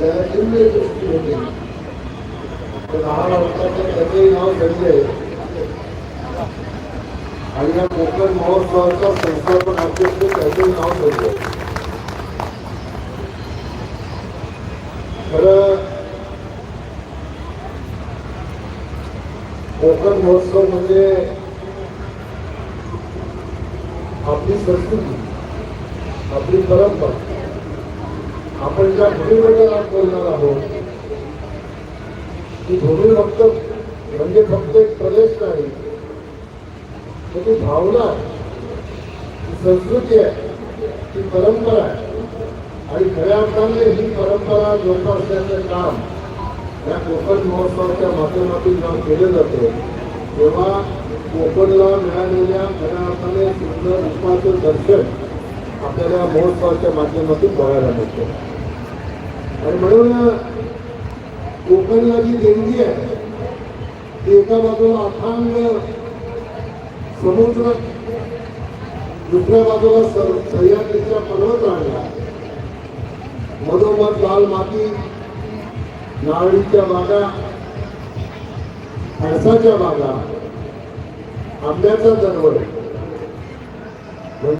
त्याला दिव्य दृष्टी होती. तर 10 वर्षाचं त्याचंही नाव संजय आणि या कोकण महोत्सवाचा संस्थापक अध्यक्ष त्याचंही नाव संजय. खरं कोकण महोत्सव म्हणजे आपली संस्कृती, आपली परंपरा. आपण ज्या भूमीमध्ये बोलणार आहोत ती भूमी फक्त म्हणजे फक्त एक प्रदेश नाही, तर ती भावना आहे, ती संस्कृती आहे, ती परंपरा आहे. आणि खऱ्या अर्थाने ही परंपरा जोपासण्याचं काम या कोकण महोत्सवाच्या माध्यमातून जेव्हा केलं जातं तेव्हा कोकणला मिळालेल्या खऱ्या अर्थाने सुंदर रूपाचं दर्शन आपल्याला महोत्सवाच्या माध्यमातून बघायला मिळतं. आणि म्हणून कोकणला जी देणगी आहे ती एका बाजूला अथांग समुद्र, दुसऱ्या बाजूला सह्याद्रीच्या पर्वतरांगा, मधोमध लाल माती, नारळीच्या बागा, फणसाच्या बागा, आंब्याचा दरवळ,